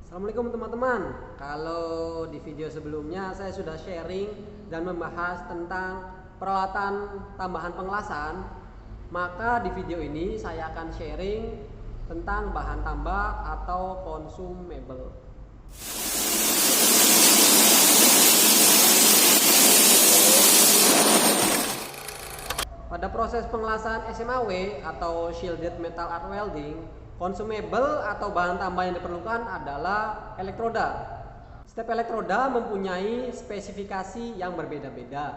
Assalamualaikum teman-teman. Kalau di video sebelumnya saya sudah sharing dan membahas tentang peralatan tambahan pengelasan, maka di video ini saya akan sharing tentang bahan tambah atau consumable. Pada proses pengelasan SMAW atau Shielded Metal Arc Welding, consumable atau bahan tambah yang diperlukan adalah elektroda. Setiap elektroda mempunyai spesifikasi yang berbeda-beda.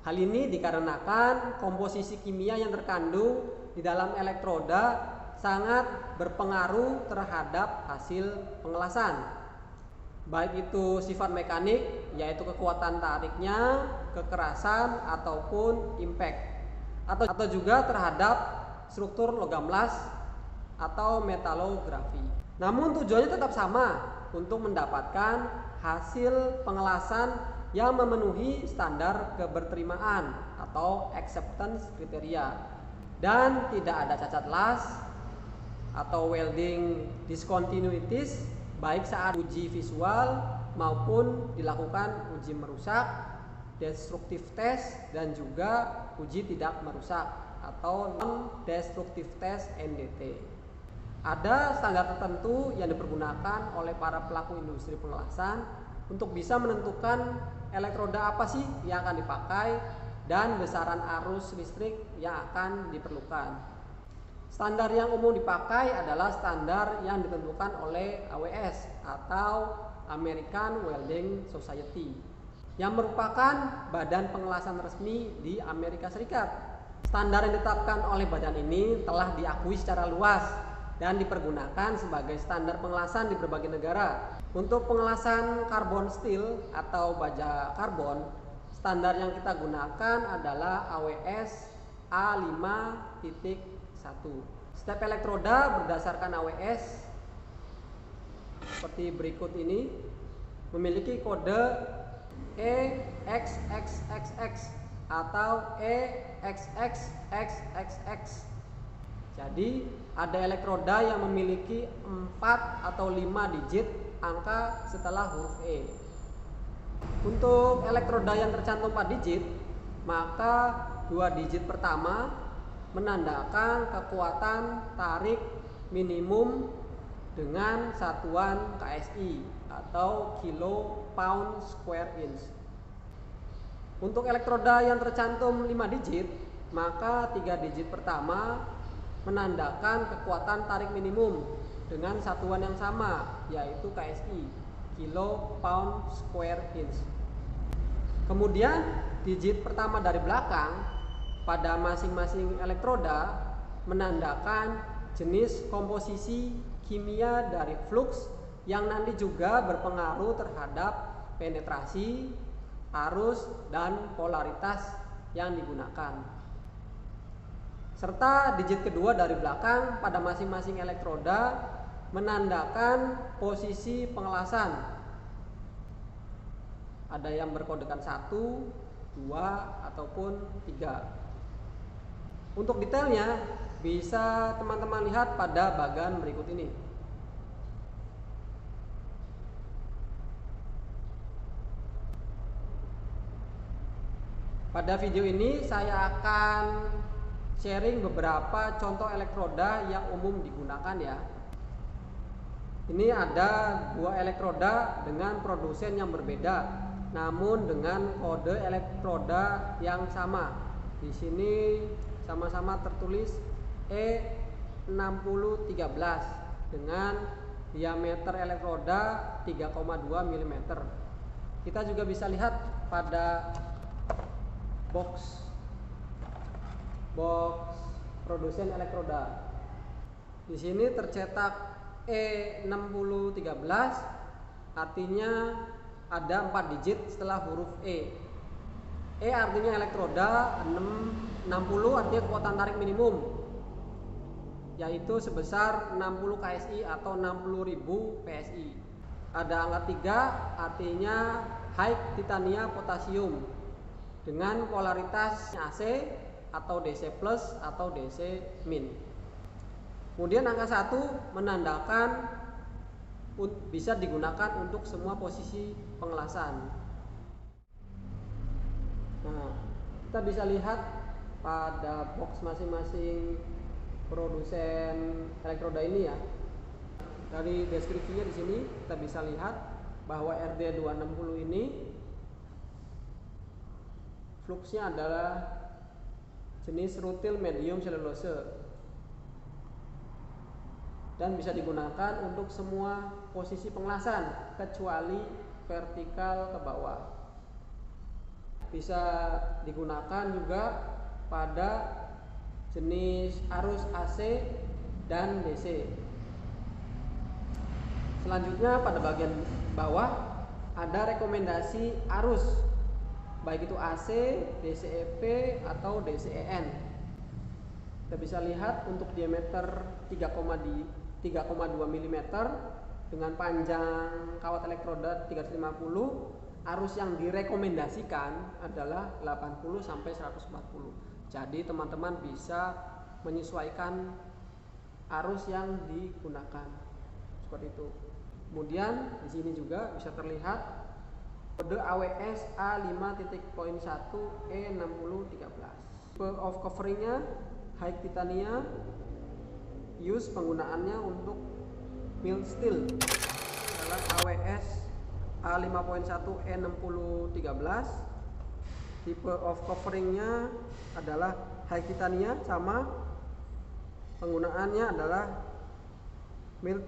Hal ini dikarenakan komposisi kimia yang terkandung di dalam elektroda sangat berpengaruh terhadap hasil pengelasan. Baik itu sifat mekanik, yaitu kekuatan tariknya, kekerasan, ataupun impact. Atau juga terhadap struktur logam las atau metalografi. Namun tujuannya tetap sama, untuk mendapatkan hasil pengelasan yang memenuhi standar keberterimaan atau acceptance kriteria dan tidak ada cacat las atau welding discontinuities baik saat uji visual maupun dilakukan uji merusak, destructive test, dan juga uji tidak merusak atau non-destructive test NDT. Ada standar tertentu yang dipergunakan oleh para pelaku industri pengelasan untuk bisa menentukan elektroda apa sih yang akan dipakai dan besaran arus listrik yang akan diperlukan. Standar yang umum dipakai adalah standar yang ditentukan oleh AWS atau American Welding Society, yang merupakan badan pengelasan resmi di Amerika Serikat. Standar yang ditetapkan oleh badan ini telah diakui secara luas dan dipergunakan sebagai standar pengelasan di berbagai negara. Untuk pengelasan karbon steel atau baja karbon, standar yang kita gunakan adalah AWS A5.1. Setiap elektroda berdasarkan AWS seperti berikut ini memiliki kode EXXXX atau EXXXXX. Jadi ada elektroda yang memiliki 4 atau 5 digit angka setelah huruf E. Untuk elektroda yang tercantum 4 digit, maka 2 digit pertama menandakan kekuatan tarik minimum dengan satuan KSI atau kilo pound square inch. Untuk elektroda yang tercantum 5 digit, maka 3 digit pertama menandakan kekuatan tarik minimum dengan satuan yang sama, yaitu KSI, kilo pound square inch. Kemudian digit pertama dari belakang pada masing-masing elektroda menandakan jenis komposisi kimia dari flux yang nanti juga berpengaruh terhadap penetrasi, arus, dan polaritas yang digunakan. Serta digit kedua dari belakang pada masing-masing elektroda menandakan posisi pengelasan. Ada yang berkodekan 1, 2, ataupun 3. Untuk detailnya bisa teman-teman lihat pada bagan berikut ini. Pada video ini saya akan sharing beberapa contoh elektroda yang umum digunakan ya. Ini ada 2 elektroda dengan produsen yang berbeda, namun dengan kode elektroda yang sama. Di sini sama-sama tertulis E6013 dengan diameter elektroda 3,2 mm. Kita juga bisa lihat pada box produsen elektroda. Di sini tercetak E6013, artinya ada 4 digit setelah huruf E. E artinya elektroda, 60 artinya kekuatan tarik minimum, yaitu sebesar 60 KSI atau 60.000 PSI. Ada angka 3 artinya high titania potasium dengan polaritas AC atau DC plus atau DC min. Kemudian angka 1 menandakan bisa digunakan untuk semua posisi pengelasan. Nah, kita bisa lihat pada box masing-masing produsen elektroda ini ya. Dari deskripsinya di sini kita bisa lihat bahwa RD260 ini fluxnya adalah jenis rutil medium selulose dan bisa digunakan untuk semua posisi pengelasan kecuali vertikal ke bawah. Bisa digunakan juga pada jenis arus AC dan DC. Selanjutnya pada bagian bawah ada rekomendasi arus, baik itu AC, DCEP atau DCEN. Kita bisa lihat untuk diameter 3,2 mm dengan panjang kawat elektroda 350, arus yang direkomendasikan adalah 80 sampai 140. Jadi teman-teman bisa menyesuaikan arus yang digunakan seperti itu. Kemudian di sini juga bisa terlihat kode AWS A5.1E6013. Tipe of coveringnya high titania, use penggunaannya untuk mild steel adalah AWS A5.1E6013. Tipe of coveringnya adalah high titania, sama penggunaannya adalah mild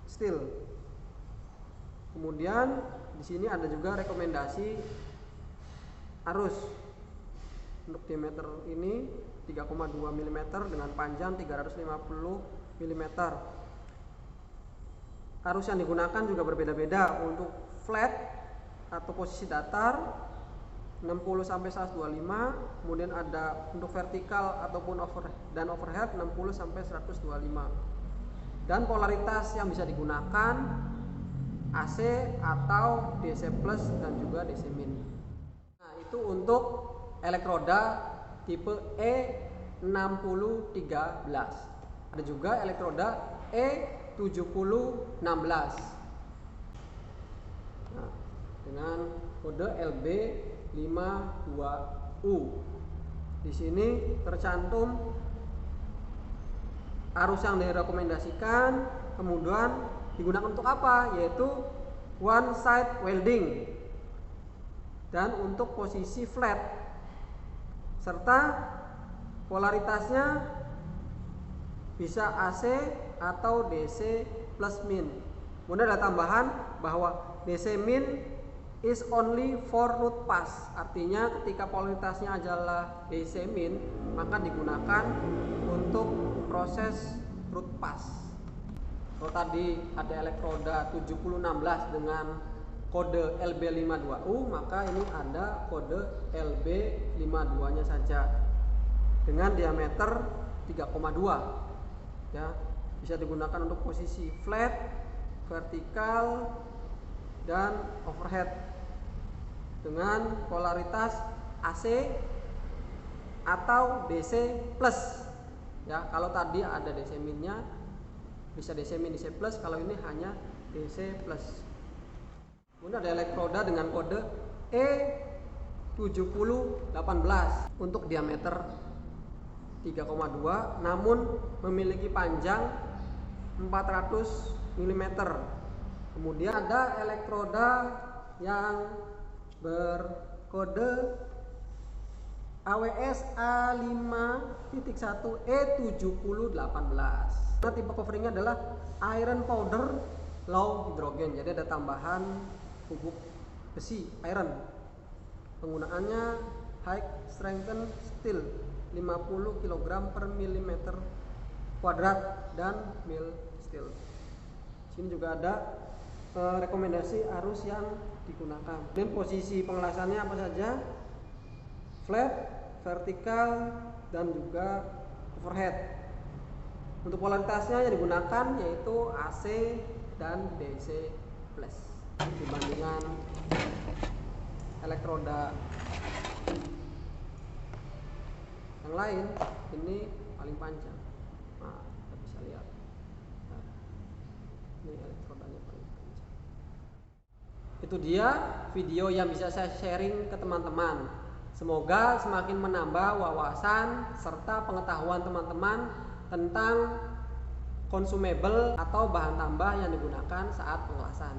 steel. Kemudian di sini ada juga rekomendasi arus untuk diameter ini 3,2 mm dengan panjang 350 mm. Arus yang digunakan juga berbeda-beda. Untuk flat atau posisi datar 60 sampai 125, kemudian ada untuk vertikal ataupun overhead 60 sampai 125. Dan polaritas yang bisa digunakan AC atau DC plus dan juga DC min. Nah, itu untuk elektroda tipe E6013. Ada juga elektroda E7016. Nah, dengan kode LB52U. Di sini tercantum arus yang direkomendasikan, kemudian digunakan untuk apa, yaitu one side welding dan untuk posisi flat, serta polaritasnya bisa AC atau DC plus min. Kemudian ada tambahan bahwa DC min is only for root pass, artinya ketika polaritasnya adalah DC min maka digunakan untuk proses root pass. Kalau tadi ada elektroda 7016 dengan kode LB52U, maka ini ada kode LB52 nya saja dengan diameter 3,2 ya. Bisa digunakan untuk posisi flat, vertikal, dan overhead dengan polaritas AC atau DC plus ya. Kalau tadi ada DC min-nya bisa DC min, DC plus, kalau ini hanya DC plus. Kemudian ada elektroda dengan kode E7018 untuk diameter 3,2 namun memiliki panjang 400 mm. Kemudian ada elektroda yang berkode AWS A5.1E7018. Nah, tipe coveringnya adalah iron powder low hydrogen. Jadi ada tambahan bubuk besi iron. Penggunaannya high strengthen steel 50 kg per milimeter kuadrat dan mild steel. Sini juga ada rekomendasi arus yang digunakan. Dan posisi pengelasannya apa saja? Flat, vertikal, dan juga overhead. Untuk polaritasnya yang digunakan yaitu AC dan DC plus. Dibandingkan elektroda yang lain, ini paling panjang. Nah, kita bisa lihat. Nah, ini elektrodanya Itu dia video yang bisa saya sharing ke teman-teman. Semoga semakin menambah wawasan serta pengetahuan teman-teman tentang consumable atau bahan tambah yang digunakan saat pengelasan.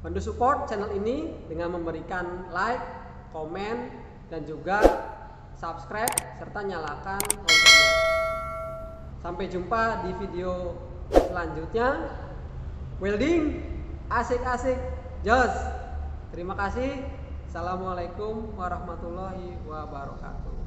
Bantu support channel ini dengan memberikan like, komen, dan juga subscribe serta nyalakan loncengnya. Sampai jumpa di video selanjutnya. Welding asik-asik, jos. Terima kasih. Assalamualaikum warahmatullahi wabarakatuh.